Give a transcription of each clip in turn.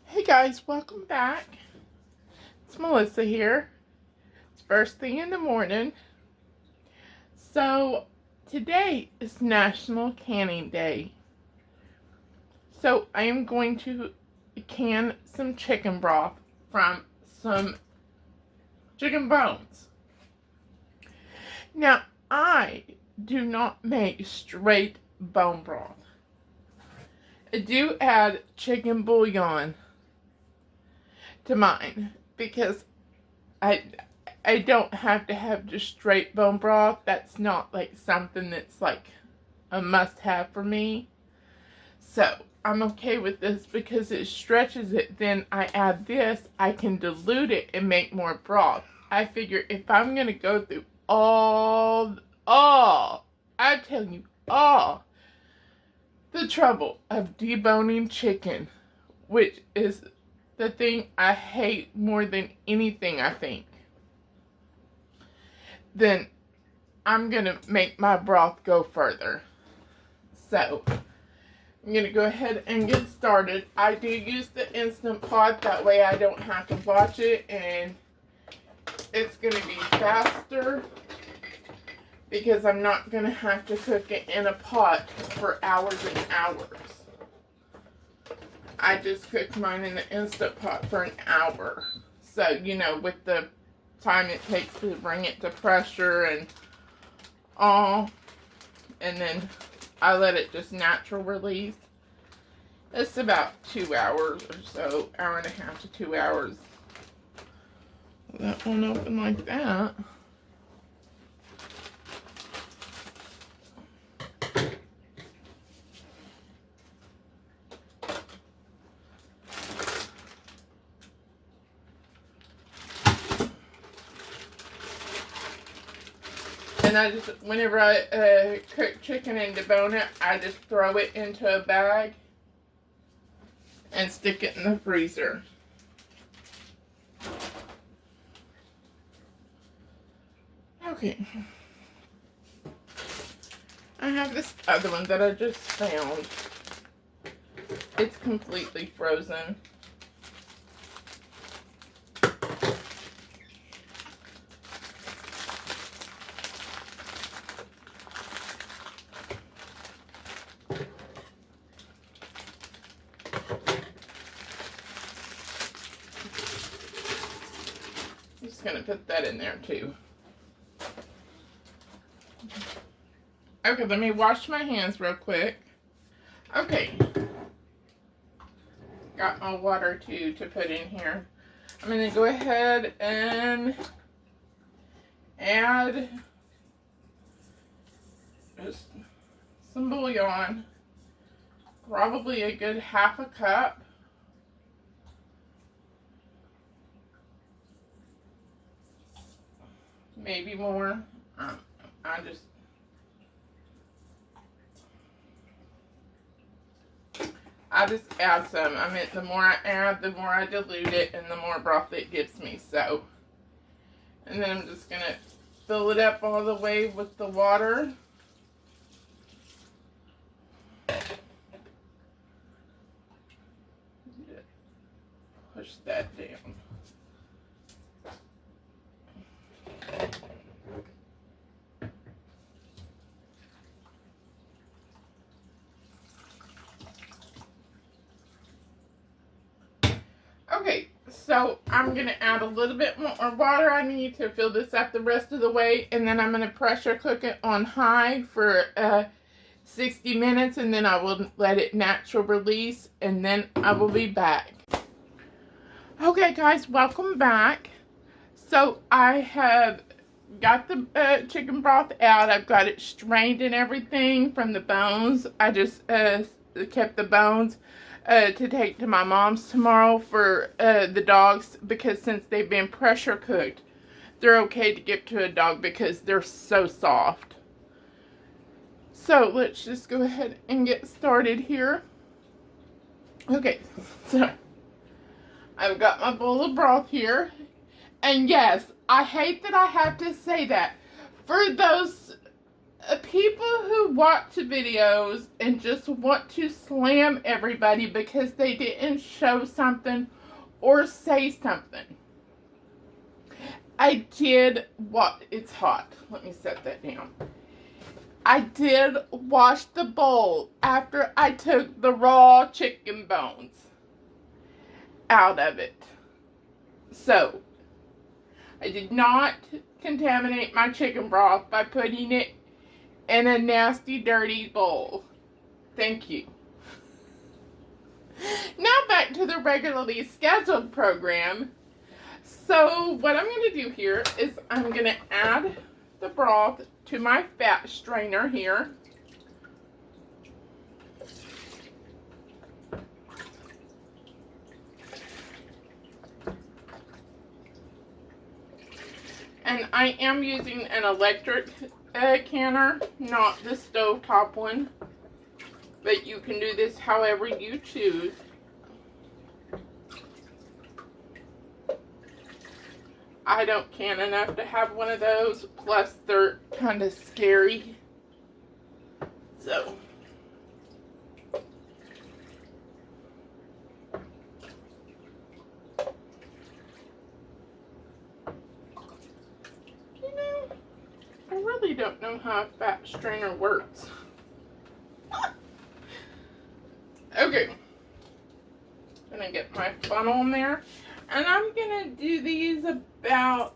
Hey guys, welcome back. It's Melissa here. It's first thing in the morning. So today is National Canning Day. So I am going to can some chicken broth from some chicken bones. Now I do not make straight bone broth. I do add chicken bouillon to mine because I don't have to have just straight bone broth. That's not like something that's like a must-have for me. So I'm okay with this because it stretches it. Then I add this, I can dilute it and make more broth. I figure if I'm gonna go through I'm telling you, all the trouble of deboning chicken, which is the thing I hate more than anything, I think, then I'm going to make my broth go further. So, I'm going to go ahead and get started. I do use the Instant Pot, that way I don't have to watch it, and it's going to be faster because I'm not going to have to cook it in a pot for hours and hours. I just cooked mine in the Instant Pot for an hour. So, you know, with the time it takes to bring it to pressure and all, and then I let it just natural release. It's about 2 hours or so, hour and a half to 2 hours. That won't open like that. And I just, whenever I cook chicken and debone it, I just throw it into a bag and stick it in the freezer. Okay. I have this other one that I just found. It's completely frozen. Just gonna put that in there too. Okay, let me wash my hands real quick. Okay. Got my water too to put in here. I'm gonna go ahead and add just some bouillon. Probably a good half a cup. Maybe more. I just add some. I mean, the more I add, the more I dilute it, and the more broth it gives me. So, and then I'm just gonna fill it up all the way with the water. Push that down. Okay, so I'm going to add a little bit more water. I need to fill this up the rest of the way, and then I'm going to pressure cook it on high for 60 minutes, and then I will let it natural release, and then I will be back. Okay guys, welcome back. So I have got the chicken broth out. I've got it strained and everything from the bones. I just kept the bones to take to my mom's tomorrow for the dogs, because since they've been pressure cooked, they're okay to give to a dog because they're so soft. So let's just go ahead and get started here. Okay, so I've got my bowl of broth here. And yes, I hate that I have to say that. For those People who watch videos and just want to slam everybody because they didn't show something or say something. I did what? It's hot. Let me set that down. I did wash the bowl after I took the raw chicken bones out of it. So, I did not contaminate my chicken broth by putting it in a nasty, dirty bowl. Thank you. Now back to the regularly scheduled program. So what I'm going to do here is I'm going to add the broth to my fat strainer here. And I am using an electric canner, not the stovetop one. But you can do this however you choose. I don't can enough to have one of those, plus they're kind of scary. So, you know, I really don't know how a fat strainer works. Okay, I'm gonna get my funnel in there, and I'm gonna do these about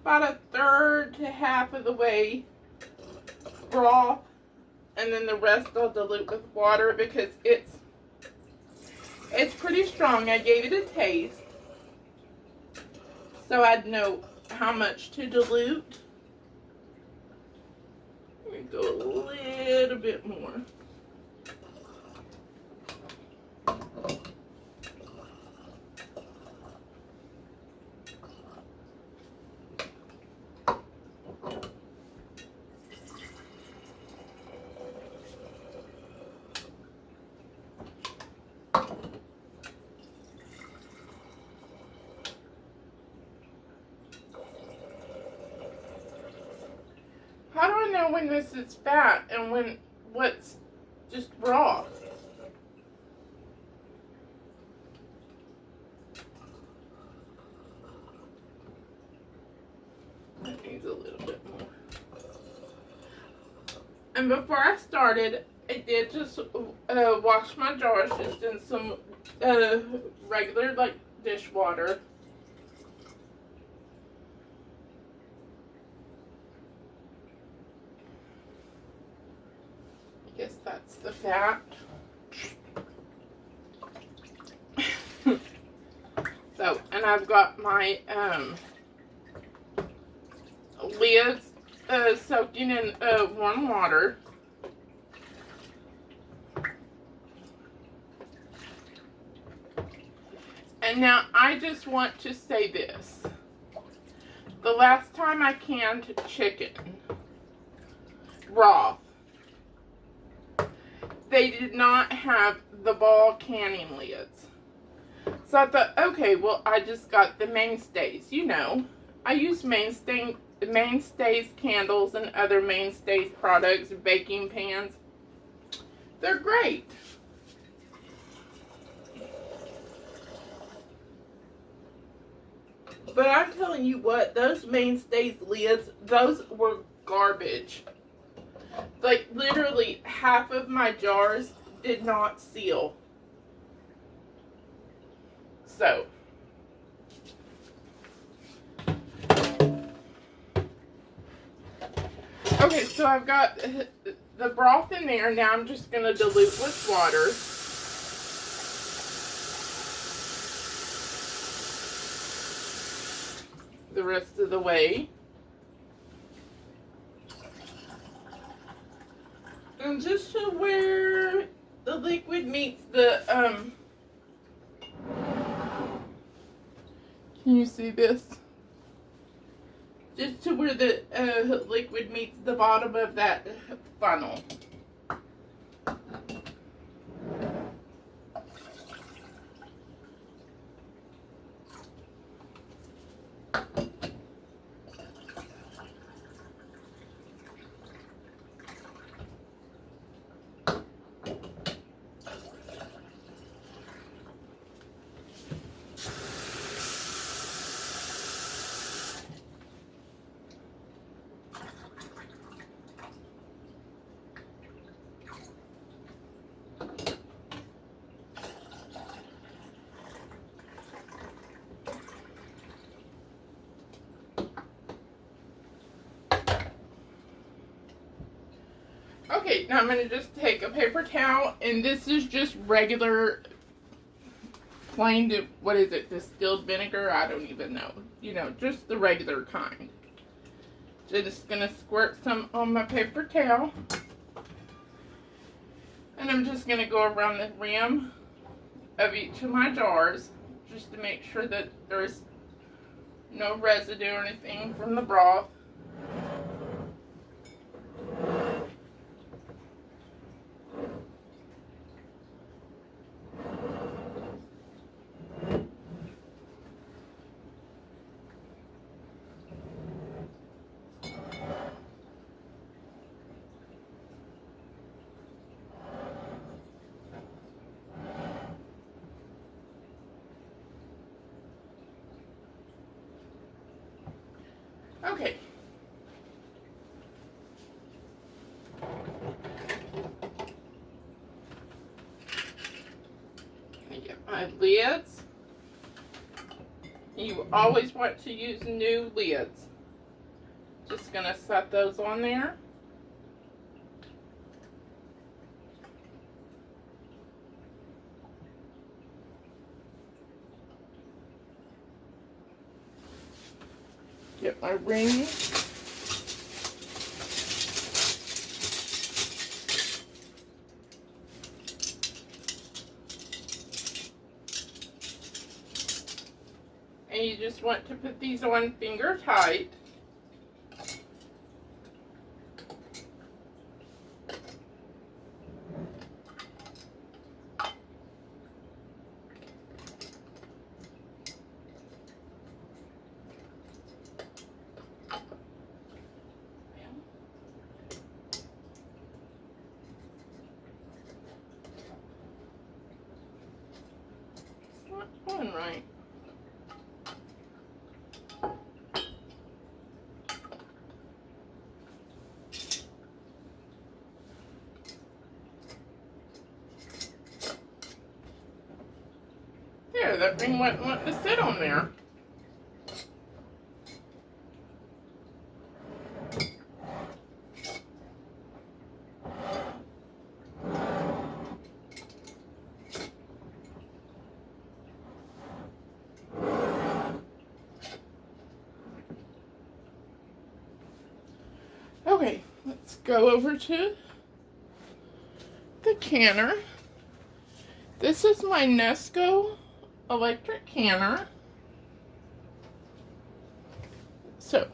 a third to half of the way broth, and then the rest I'll dilute with water because it's pretty strong. I gave it a taste, so I'd know how much to dilute. Let me go a little bit more. How do I know when this is fat and when what's just broth? That needs a little bit more. And before I started, I did just wash my jars just in some regular like dishwater. I guess that's the fat. So, and I've got my lids soaking in warm water. And now I just want to say this. The last time I canned chicken raw, they did not have the ball canning lids. So I thought, okay, well, I just got the Mainstays. You know, I use Mainstays candles and other Mainstays products, baking pans. They're great. But I'm telling you what, those Mainstays lids, those were garbage. Like, literally, half of my jars did not seal. So, okay, so I've got the broth in there. Now I'm just going to dilute with water. The rest of the way. And just to where the liquid meets the, can you see this? Just to where the liquid meets the bottom of that funnel. Okay, now I'm going to just take a paper towel, and this is just regular plain, what is it, distilled vinegar? I don't even know. You know, just the regular kind. So just going to squirt some on my paper towel. And I'm just going to go around the rim of each of my jars just to make sure that there's no residue or anything from the broth. Okay. I get my lids. You always want to use new lids. Just gonna set those on there. Get my ring. And you just want to put these on finger tight. It's not going right. There, that ring wouldn't want to sit on there. Okay, let's go over to the canner. This is my Nesco electric canner. So,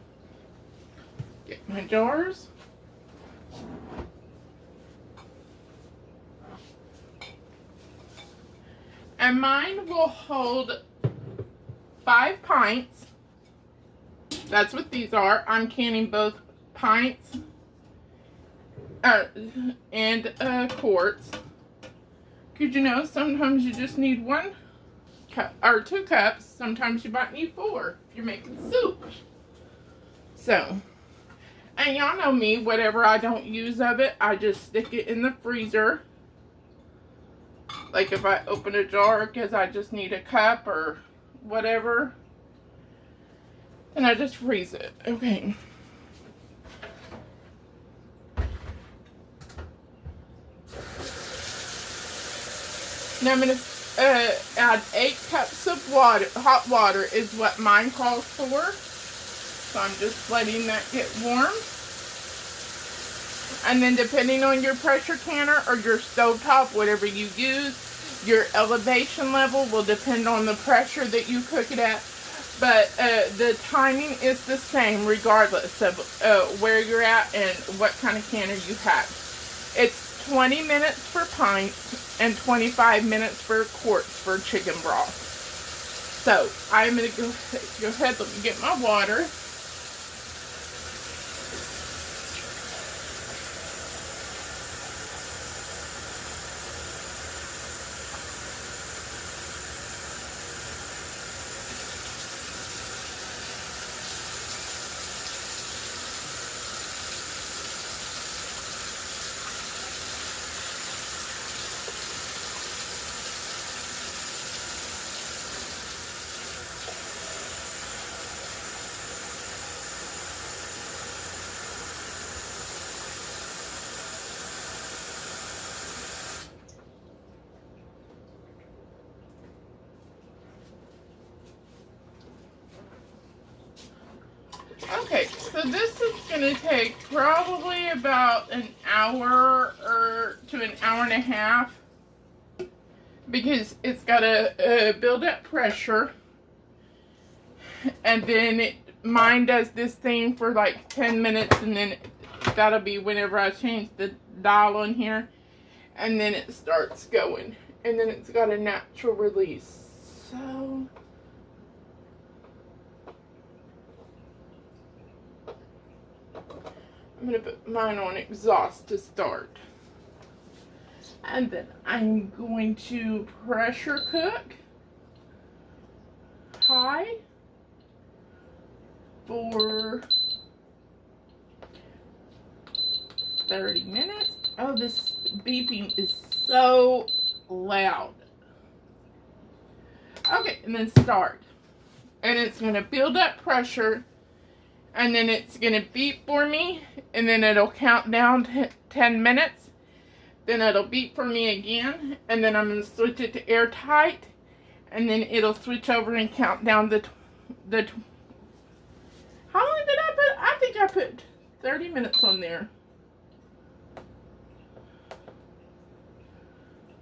get my jars. And mine will hold 5 pints. That's what these are. I'm canning both pints and quarts. Because you know, sometimes you just need 1 cup or 2 cups. Sometimes you might need 4 if you're making soup. So, and y'all know me, whatever I don't use of it, I just stick it in the freezer. Like if I open a jar because I just need a cup or whatever, and I just freeze it. Okay. Now I'm going to add 8 cups of water. Hot water is what mine calls for. So I'm just letting that get warm. And then depending on your pressure canner or your stovetop, whatever you use, your elevation level will depend on the pressure that you cook it at. But the timing is the same regardless of where you're at and what kind of canner you have. It's 20 minutes for pints and 25 minutes for quarts for chicken broth. So I'm going to go ahead, let me get my water. Okay, so this is going to take probably about an hour or to an hour and a half because it's got to build up pressure, and then mine does this thing for like 10 minutes, and then that'll be whenever I change the dial on here, and then it starts going, and then it's got a natural release. So I'm going to put mine on exhaust to start. And then I'm going to pressure cook high for 30 minutes. Oh, this beeping is so loud. Okay, and then start. And it's going to build up pressure, and then it's going to beep for me, and then it'll count down to 10 minutes. Then it'll beep for me again, and then I'm going to switch it to airtight, and then it'll switch over and count down how long did I put? I think I put 30 minutes on there.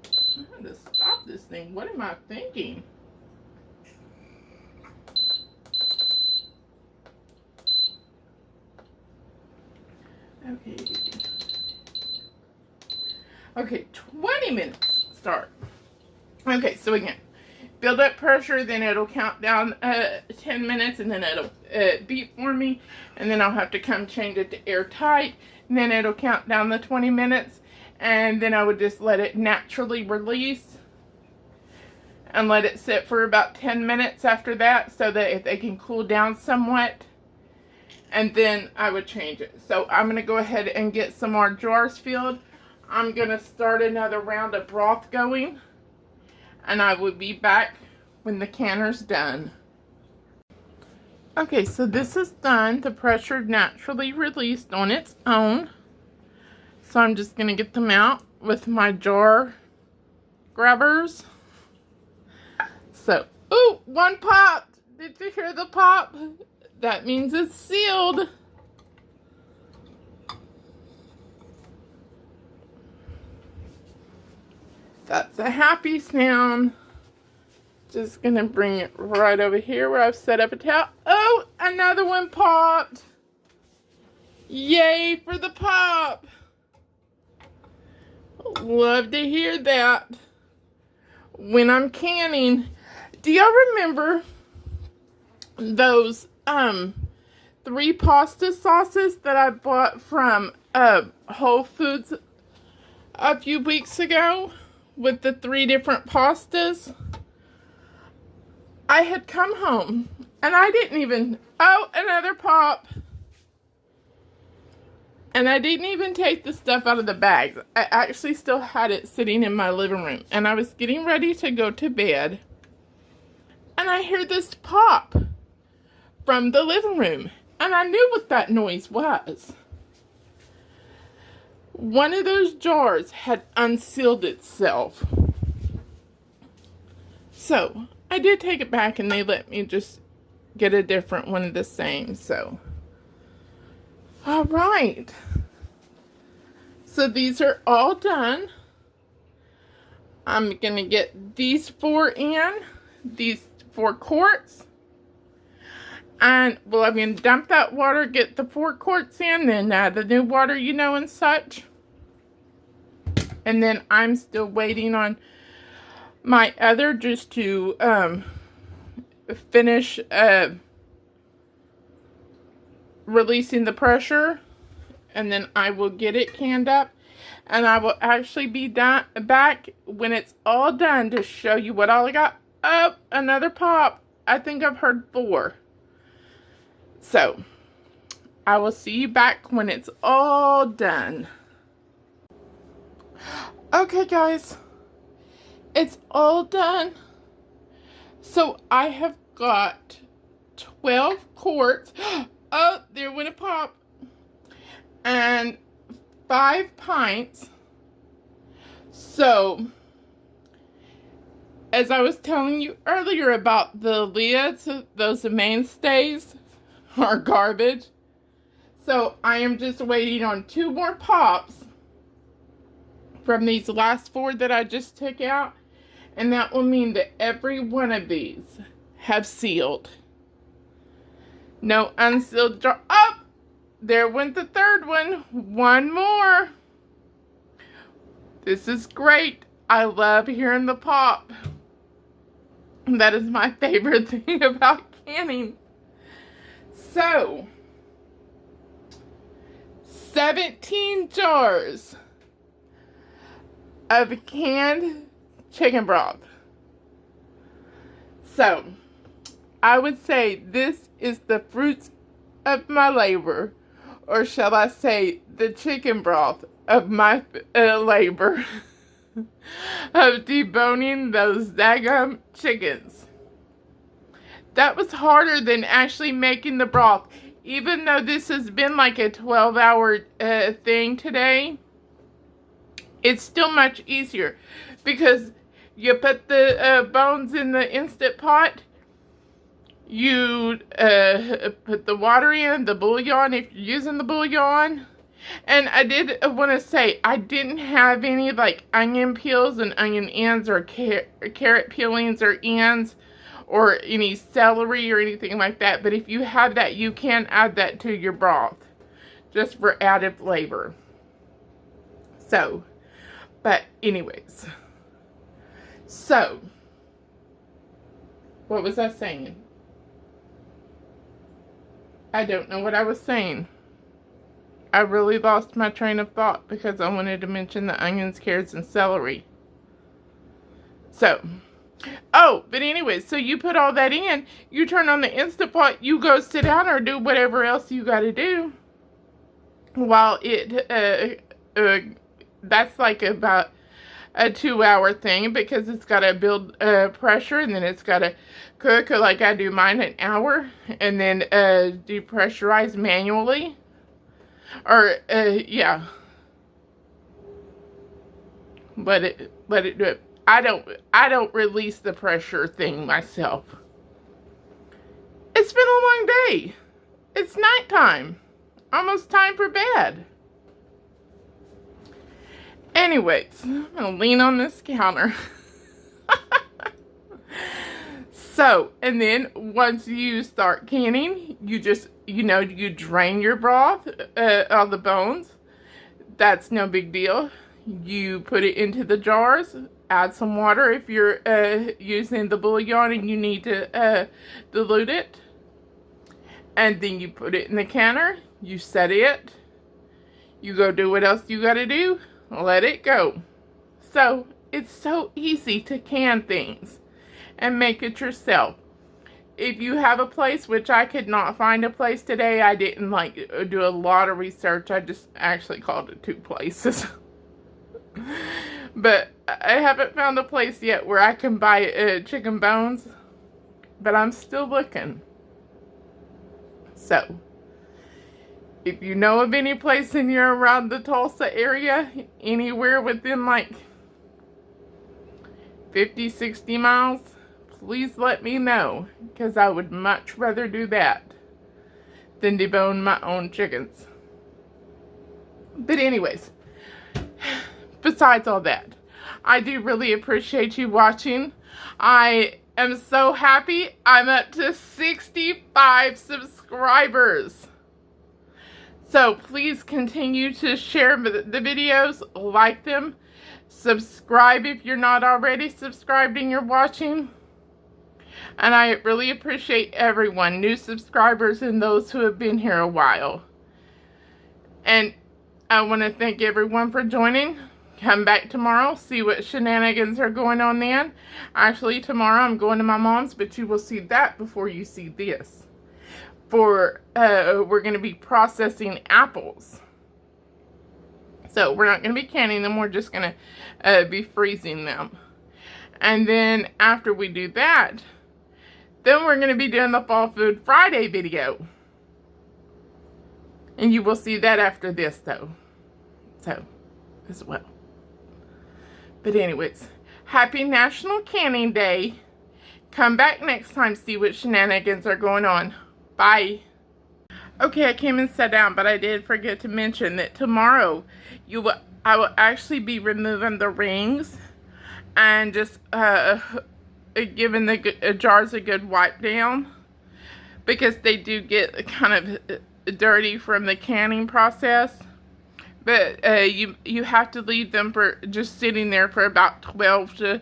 I had to stop this thing. What am I thinking? Okay, 20 minutes start. Okay, so again, build up pressure, then it'll count down 10 minutes, and then it'll beep for me, and then I'll have to come change it to airtight, and then it'll count down the 20 minutes, and then I would just let it naturally release and let it sit for about 10 minutes after that so that if they can cool down somewhat, and then I would change it. So I'm going to go ahead and get some more jars filled. I'm going to start another round of broth going, and I will be back when the canner's done. Okay, so this is done. The pressure naturally released on its own. So I'm just going to get them out with my jar grabbers. So, ooh, one popped. Did you hear the pop? That means it's sealed. That's a happy sound. Just gonna bring it right over here where I've set up a towel. Oh, another one popped. Yay for the pop. Love to hear that. When I'm canning, do y'all remember those 3 pasta sauces that I bought from Whole Foods a few weeks ago with the 3 different pastas? I had come home and I didn't even, oh, another pop. And I didn't even take the stuff out of the bags. I actually still had it sitting in my living room, and I was getting ready to go to bed, and I hear this pop from the living room, and I knew what that noise was. One of those jars had unsealed itself. So I did take it back, and they let me just get a different one of the same. So, all right. So these are all done. I'm going to get these 4 in, these 4 quarts. And, well, I'm going to dump that water, get the 4 quarts in, then add the new water, you know, and such. And then I'm still waiting on my other just to finish releasing the pressure, and then I will get it canned up, and I will actually be back when it's all done to show you what all I got. Oh, another pop. I think I've heard 4. So I will see you back when it's all done. Okay, guys, it's all done. So I have got 12 quarts. Oh, there went a pop. And 5 pints. So, as I was telling you earlier about the lids, those are mainstays are garbage. So I am just waiting on 2 more pops from these last 4 that I just took out. And that will mean that every one of these have sealed. No unsealed jar. Oh! There went the 3rd one. 1 more. This is great. I love hearing the pop. That is my favorite thing about canning. So, 17 jars of canned chicken broth. So, I would say this is the fruits of my labor, or shall I say the chicken broth of my labor of deboning those daggum chickens. That was harder than actually making the broth. Even though this has been like a 12-hour thing today, it's still much easier because you put the bones in the Instant Pot. You put the water in, the bouillon, if you're using the bouillon. And I did want to say, I didn't have any like onion peels and onion ends or carrot peelings or ends or any celery or anything like that. But if you have that, you can add that to your broth just for added flavor. So, but anyways. So, what was I saying? I don't know what I was saying. I really lost my train of thought because I wanted to mention the onions, carrots, and celery. So, oh, but anyways, so you put all that in, you turn on the Instant Pot, you go sit down or do whatever else you got to do while it, that's like about a 2-hour thing because it's got to build pressure and then it's got to cook like I do mine an hour and then depressurize manually. Or, yeah. Let it do it. I don't release the pressure thing myself. It's been a long day. It's nighttime. Almost time for bed. Anyways, I'm gonna lean on this counter. So, and then once you start canning, you just, you drain your broth of the bones. That's no big deal. You put it into the jars, add some water if you're using the bouillon and you need to dilute it. And then you put it in the canner, you set it, you go do what else you gotta do, let it go. So, it's so easy to can things and make it yourself. If you have a place, which I could not find a place today, I didn't do a lot of research. I just actually called it 2 places. But I haven't found a place yet where I can buy chicken bones. But I'm still looking. So, if you know of any place in your around the Tulsa area, anywhere within like 50, 60 miles, please let me know, because I would much rather do that than debone my own chickens. But anyways, besides all that, I do really appreciate you watching. I am so happy I'm up to 65 subscribers. So please continue to share the videos, like them, subscribe if you're not already subscribed and you're watching. And I really appreciate everyone, new subscribers and those who have been here a while. And I want to thank everyone for joining. Come back tomorrow, see what shenanigans are going on then. Actually, tomorrow I'm going to my mom's, but you will see that before you see this. We're going to be processing apples. So we're not going to be canning them, we're just going to be freezing them. And then after we do that, then we're going to be doing the Fall Food Friday video. And you will see that after this, though. So, as well. But anyways, happy National Canning Day. Come back next time, see what shenanigans are going on. Bye. Okay, I came and sat down, but I did forget to mention that tomorrow I will actually be removing the rings and just giving the jars a good wipe down, because they do get kind of dirty from the canning process. But you have to leave them for just sitting there for about 12 to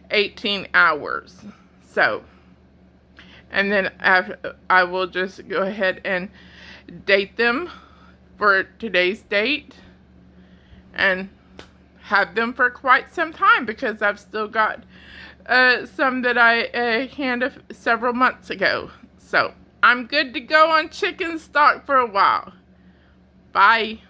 18 hours. So, and then I will just go ahead and date them for today's date and have them for quite some time, because I've still got some that I canned several months ago. So I'm good to go on chicken stock for a while. Bye.